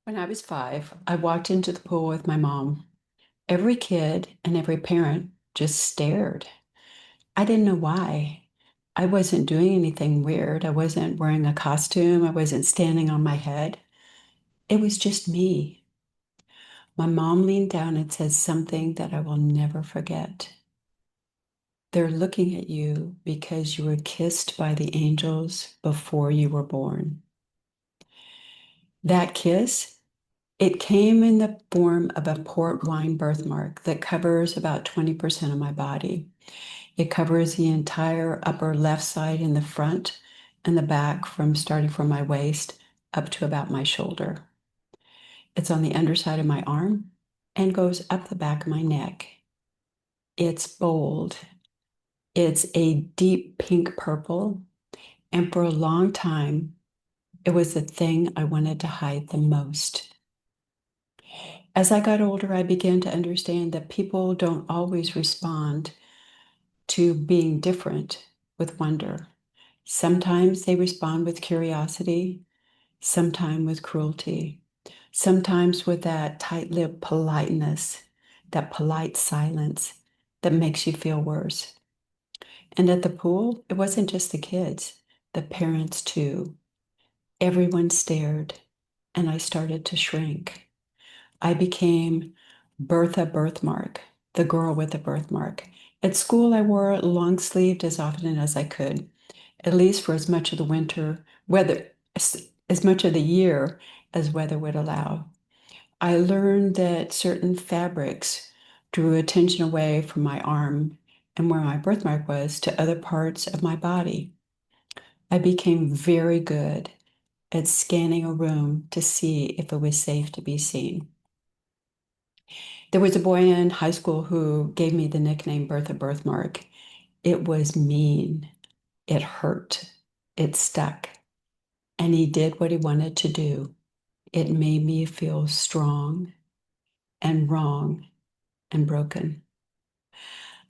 When I was 5, I walked into the pool with my mom. Every kid and every parent just stared. I didn't know why. I wasn't doing anything weird. I wasn't wearing a costume. I wasn't standing on my head. It was just me. My mom leaned down and said something that I will never forget. They're looking at you because you were kissed by the angels before you were born. That kiss, it came in the form of a port wine birthmark that covers about 20% of my body. It covers the entire upper left side in the front and the back from starting from my waist up to about my shoulder. It's on the underside of my arm and goes up the back of my neck. It's bold. It's a deep pink purple. And for a long time, it was the thing I wanted to hide the most. As I got older, I began to understand that people don't always respond to being different with wonder. Sometimes they respond with curiosity, sometimes with cruelty, sometimes with that tight-lipped politeness, that polite silence that makes you feel worse. And at the pool, it wasn't just the kids, the parents too. Everyone stared, and I started to shrink. I became Bertha Birthmark, the girl with the birthmark. At school, I wore it long sleeved as often as I could, at least for as much of the winter weather, as much of the year as weather would allow. I learned that certain fabrics drew attention away from my arm and where my birthmark was to other parts of my body. I became very good at scanning a room to see if it was safe to be seen. There was a boy in high school who gave me the nickname Bertha Birthmark. It was mean. It hurt. It stuck. And he did what he wanted to do. It made me feel strong and wrong and broken.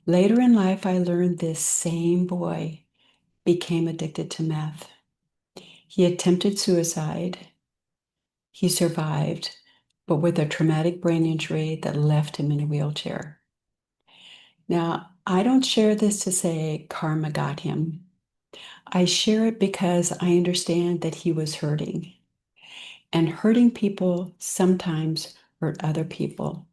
Later in life, I learned this same boy became addicted to meth. He attempted suicide. He survived, but with a traumatic brain injury that left him in a wheelchair. Now, I don't share this to say karma got him. I share it because I understand that he was hurting. And hurting people sometimes hurt other people.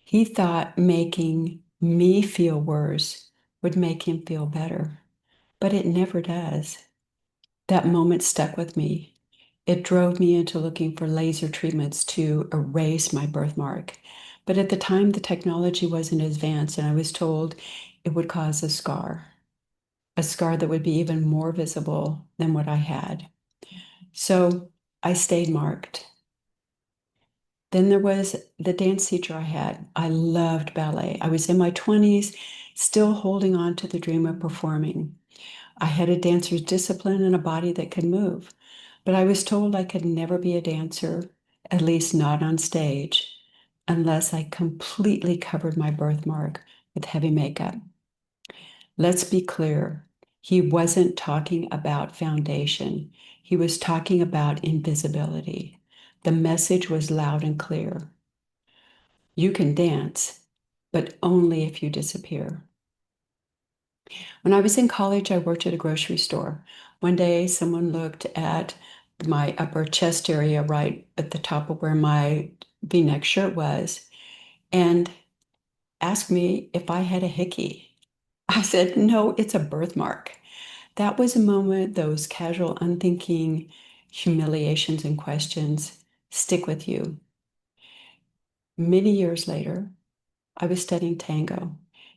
He thought making me feel worse would make him feel better, but it never does. That moment stuck with me. It drove me into looking for laser treatments to erase my birthmark. But at the time, the technology wasn't advanced, and I was told it would cause a scar that would be even more visible than what I had. So I stayed marked. Then there was the dance teacher I had. I loved ballet. I was in my 20s, still holding on to the dream of performing. I had a dancer's discipline and a body that could move, but I was told I could never be a dancer, at least not on stage, unless I completely covered my birthmark with heavy makeup. Let's be clear. He wasn't talking about foundation. He was talking about invisibility. The message was loud and clear. You can dance, but only if you disappear. When I was in college, I worked at a grocery store. One day, someone looked at my upper chest area right at the top of where my V-neck shirt was and asked me if I had a hickey. I said, no, it's a birthmark. That was a moment those casual, unthinking humiliations and questions stick with you. Many years later, I was studying tango,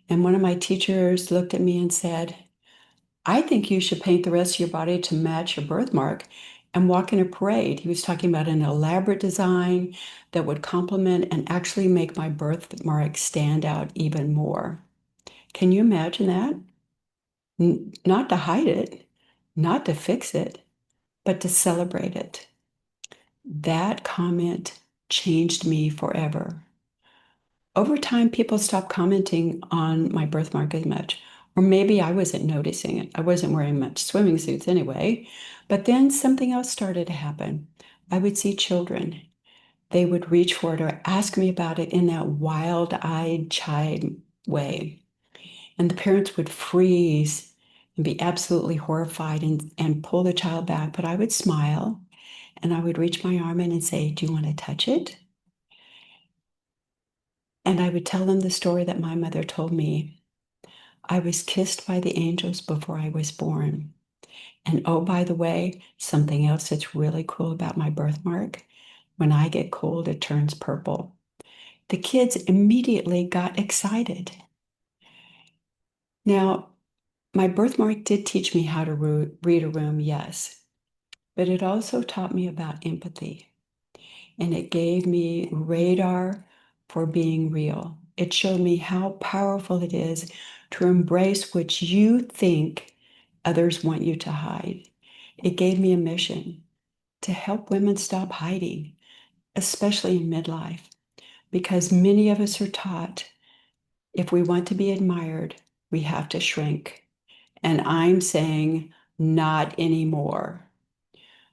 and one of my teachers looked at me and said, I think you should paint the rest of your body to match your birthmark and walk in a parade. He was talking about an elaborate design that would complement and actually make my birthmark stand out even more. Can you imagine that? Not to hide it, not to fix it, but to celebrate it. That comment changed me forever. Over time, people stopped commenting on my birthmark as much, or maybe I wasn't noticing it. I wasn't wearing much swimming suits anyway. But then something else started to happen. I would see children. they would reach for it or ask me about it in that wild-eyed child way. And the parents would freeze and be absolutely horrified and pull the child back. But I would smile and I would reach my arm in and say, "Do you want to touch it?" And I would tell them the story that my mother told me. I was kissed by the angels before I was born. And oh, by the way, something else that's really cool about my birthmark, when I get cold, it turns purple. The kids immediately got excited. Now, my birthmark did teach me how to read a room, yes, but it also taught me about empathy. And it gave me radar for being real. It showed me how powerful it is to embrace what you think others want you to hide. It gave me a mission to help women stop hiding, especially in midlife, because many of us are taught if we want to be admired, we have to shrink. And I'm saying, not anymore.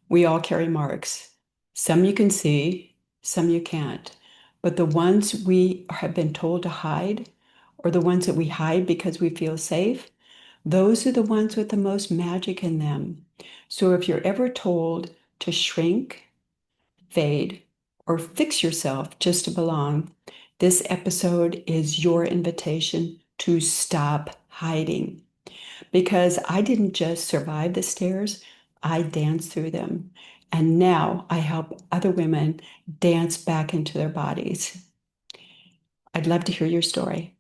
We all carry marks. Some you can see, some you can't. But the ones we have been told to hide, or the ones that we hide because we feel safe, those are the ones with the most magic in them. So if you're ever told to shrink, fade, or fix yourself just to belong, this episode is your invitation to stop hiding. Because I didn't just survive the stairs, I danced through them. And now I help other women dance back into their bodies. I'd love to hear your story.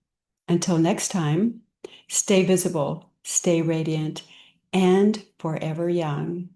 Until next time, stay visible, stay radiant, and forever young.